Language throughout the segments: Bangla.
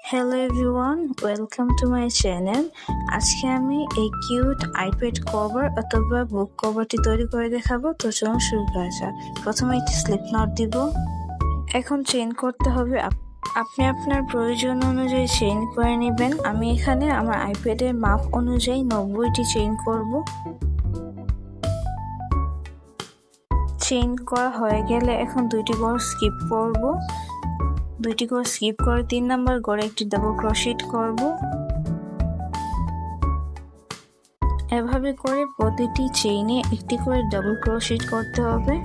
Hello everyone, welcome to my channel. আজকে আমি এই কিউট আইপ্যাড কভার অথবা বুক কভারটি তৈরি করে দেখাবো। তো চলুন শুরু করা যাক। প্রথমে একটি স্লিপ নট দিব। এখন চেইন করতে হবে। আপনি আপনার প্রয়োজন অনুযায়ী চেইন করে নেবেন। আমি এখানে আমার আইপ্যাডের মাপ অনুযায়ী 90টি চেইন করব। চেইন করা হয়ে গেলে এখন দুইটি ঘর স্কিপ করব। দুইটি করে স্কিপ করে 3 নাম্বার ঘরে একটি ডাবল ক্রোশেট করব। এভাবে করে প্রতিটি চেইনে একটি করে ডাবল ক্রোশেট করতে হবে।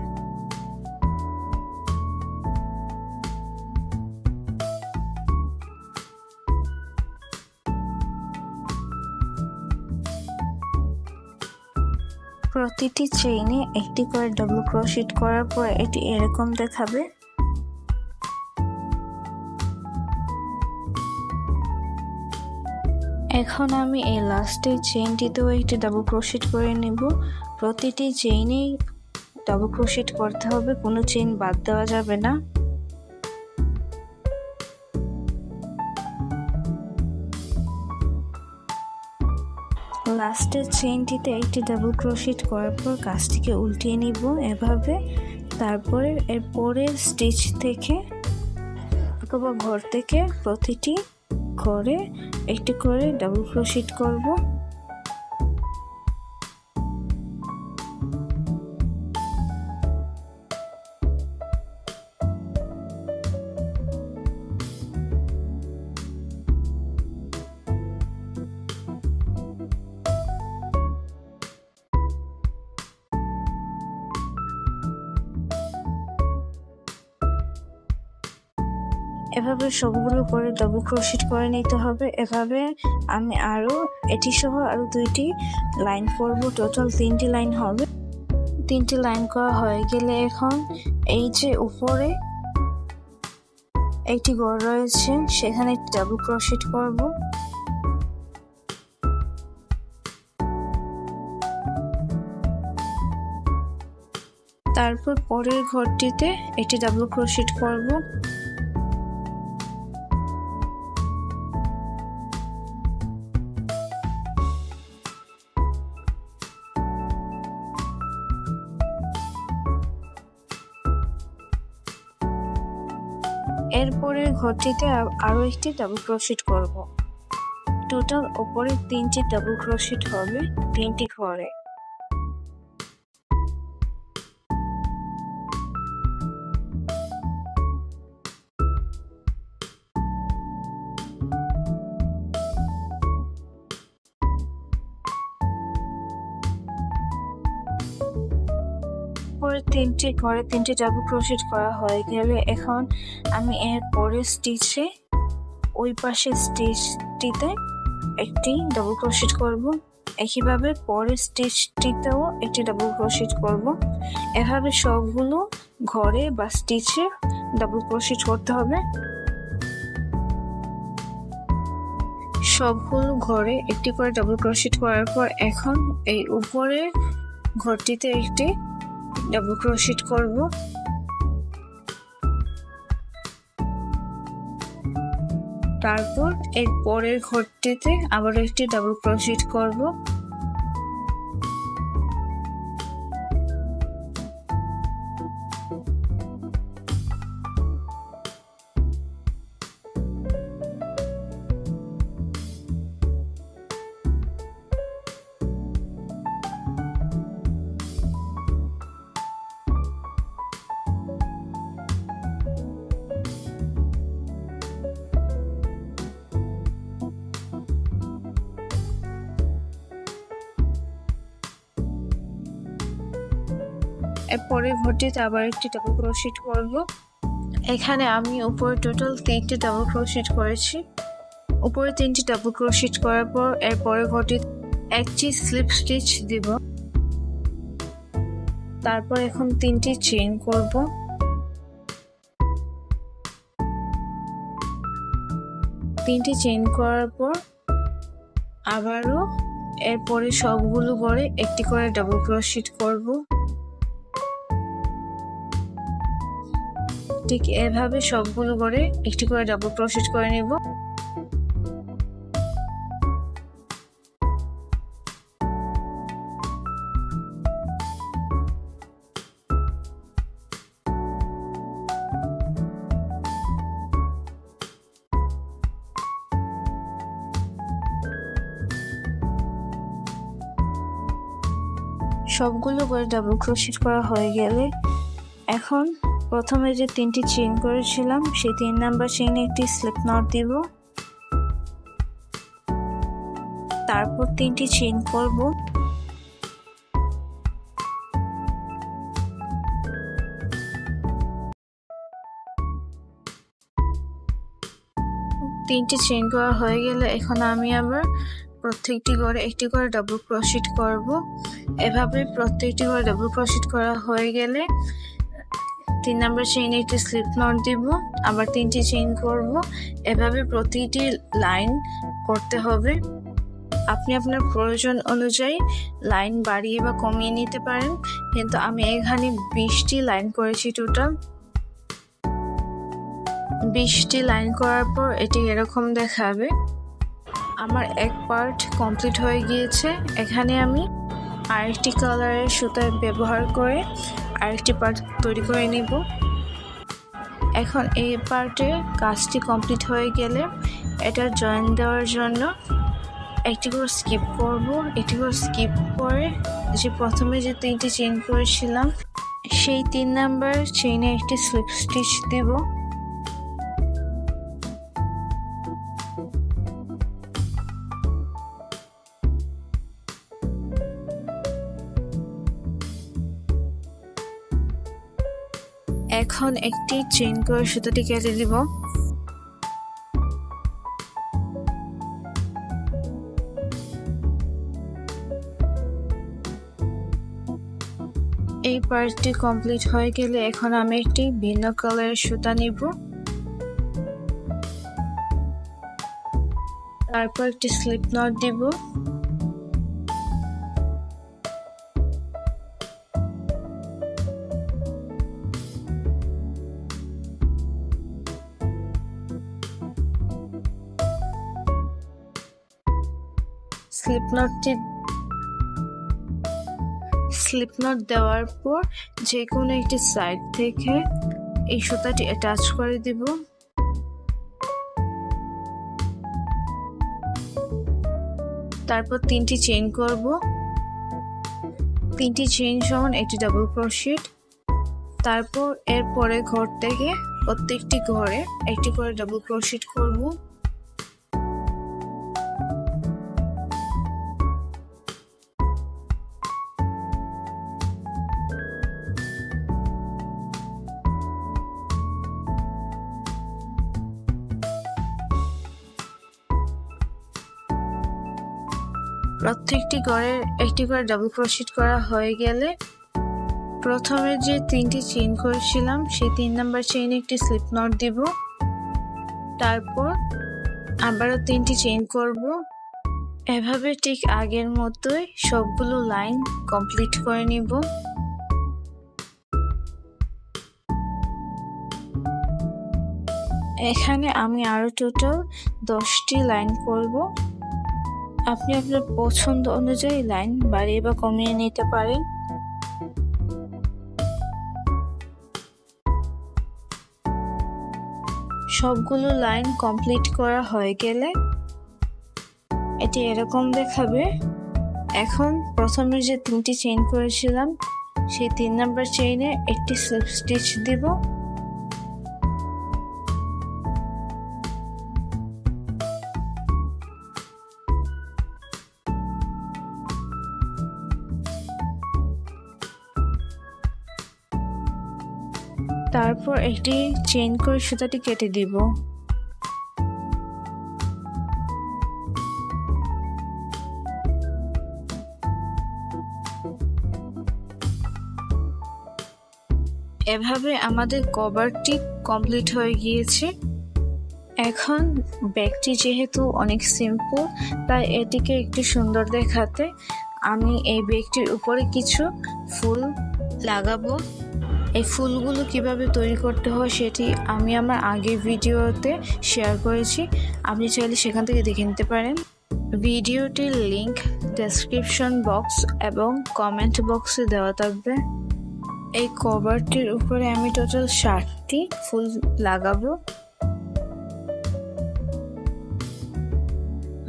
প্রতিটি চেইনে একটি করে ডাবল ক্রোশেট করার পর এটি এরকম দেখাবে। এখন আমি এই লাস্টের চেইনটিতেও একটি ডাবল ক্রোশেট করে নেব। প্রতিটি চেইনেই ডাবল ক্রোশেট করতে হবে, কোনো চেইন বাদ দেওয়া যাবে না। লাস্টের চেইনটিতে একটি ডাবল ক্রোশেট করার পর কাজটিকে উল্টিয়ে নিব এভাবে। তারপরে এর পরের স্টিচ থেকে অথবা ঘর থেকে প্রতিটি ঘরে একটি করে ডাবল ক্রোশেট করব। এভাবে সবগুলো করে ডাবল ক্রোশেট করে নিতে হবে। এভাবে আমি এটি সহ আরো 2টি লাইন করব। টোটাল 3টি লাইন হবে। 3টি লাইন করা হয়ে গেলে এখন এই যে উপরে একটি ঘর রয়েছে সেখানে ডাবল ক্রোশেট করব। তারপর পরের ঘরটিতে একটি ডাবল ক্রোশেট করব। এরপরের ঘরটিতে আরো একটি ডাবল ক্রোশেট করব। টোটাল উপরে 3টি ডাবল ক্রোশেট হবে 3টি ঘরে। পরে 3টি ঘরে 3টি ডাবল ক্রোশেট করা হয়ে গেলে এখন আমি এর পরের স্টিচে ওই পাশের স্টিচটিতে একটি ডাবল ক্রোশেট করব। একইভাবে পরের স্টিচটিতেও একটি ডাবল ক্রোশেট করব। এভাবে সবগুলো ঘরে বা স্টিচে ডাবল ক্রোশেট করতে হবে। সবগুলো ঘরে একটি করে ডাবল ক্রোশেট করার পর এখন এই উপরের ঘরটিতে একটি ডাবল ক্রোশেট করব। তারপর এর পরের ঘরটিতে আবার একটি ডাবল ক্রোশেট করব। এরপরের ঘরটিতে আবার একটি ডাবল ক্রোশেট করব। এখানে আমি উপরে টোটাল 3টি ডাবল ক্রোশেট করেছি। উপরে 3টি ডাবল ক্রোশেট করার পর এরপরের ঘরটিতে একটি স্লিপ স্টিচ দিব। তারপর এখন 3টি চেইন করব। তিনটি চেইন করার পর আবারও এরপরে সবগুলো ঘরে একটি করে ডাবল ক্রোশেট করব। ঠিক এভাবে সবগুলো ঘরে একটি করে ডাবল ক্রোশেট করে নেব। সবগুলো করে ডাবল ক্রোশেট করা হয়ে গেলে এখন প্রথমে যে 3টি চেইন করেছিলাম সেই 3 নাম্বার চেইনে একটি স্লিপ নট দিব, তারপর 3টি চেইন করব। তিনটি চেইন করা হয়ে গেলে এখন আমি আবার প্রত্যেকটি ঘরে একটি করে ডাবল ক্রোশেট করব। এভাবে প্রত্যেকটি ঘরে ডাবল ক্রোশেট করা হয়ে গেলে 3 নাম্বার চেইনে একটি স্লিপ নট দিব, আবার 3টি চেইন করব। এভাবে প্রতিটি লাইন করতে হবে। আপনি আপনার প্রয়োজন অনুযায়ী লাইন বাড়িয়ে বা কমিয়ে নিতে পারেন, কিন্তু আমি এখানে 20টি লাইন করেছি। টোটাল 20টি লাইন করার পর এটি এরকম দেখাবে। আমার এক পার্ট কমপ্লিট হয়ে গিয়েছে। এখানে আমি আরেকটি কালারের সুতা ব্যবহার করে আরেকটি পার্ট তৈরি করে নিব। এখন এই পার্টের কাজটি কমপ্লিট হয়ে গেলে এটা জয়েন দেওয়ার জন্য একটি করে স্কিপ করব। একটি করে স্কিপ করে যে প্রথমে যে 3টি চেইন করেছিলাম সেই 3 নাম্বার চেইনে একটি স্লিপ স্টিচ দিব। এখন একটি চেইন করে সুতাটি কেটে দিব। এই পার্টটি কমপ্লিট হয়ে গেলে এখন আমি একটি ভিন্ন কালারের সুতা নিব, তারপর একটি স্লিপ নট দিব। স্লিপ নট দেওয়ার পর যে কোনো একটি সাইড থেকে এই সুতাটি অ্যাটাচ করে দিব। তারপর 3টি চেইন করব। 3টি চেইন সমান একটি ডাবল ক্রোশেট। তারপর এর পরের ঘর থেকে প্রত্যেকটি ঘরে একটি করে ডাবল ক্রোশেট করব। প্রত্যেকটি ঘরে একটি করে ডাবল ক্রোশেট করা হয়ে গেলে প্রথমে যে 3টি চেইন করেছিলাম সেই 3 নাম্বার চেইনে একটি স্লিপ নট দিব, তারপর আবারও 3টি চেইন করব। এভাবে ঠিক আগের মতোই সবগুলো লাইন কমপ্লিট করে নিব। এখানে আমি আরো টোটাল 10টি লাইন করব। আপনি আপনার পছন্দ অনুযায়ী লাইন বাড়িয়ে বা কমিয়ে নিতে পারেন। সবগুলো লাইন কমপ্লিট করা হয়ে গেলে এটি এরকম দেখাবে। এখন প্রথমে যে 3টি চেইন করেছিলাম সেই 3 নাম্বার চেইনে একটি স্লিপ স্টিচ দিব। তারপর একটি চেইন করে সুতাটি কেটে দিব। এভাবে আমাদের কভারটি কমপ্লিট হয়ে গিয়েছে। এখন ব্যাগটি যেহেতু অনেক সিম্পল তাই এটিকে একটু সুন্দর দেখাতে আমি এই ব্যাগটির উপরে কিছু ফুল লাগাবো। এই ফুলগুলো কিভাবে তৈরি করতে হয় সেটি আমি আমার আগের ভিডিওতে শেয়ার করেছি, আপনি চাইলে সেখান থেকে দেখে নিতে পারেন। ভিডিওটির লিংক ডেসক্রিপশন বক্স এবং কমেন্ট বক্সে দেওয়া থাকবে। এই কভারটির উপরে আমি টোটাল 60টি ফুল লাগাবো।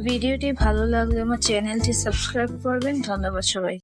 ভিডিওটি ভালো লাগলে আমার চ্যানেলটি সাবস্ক্রাইব করবেন। ধন্যবাদ সবাই।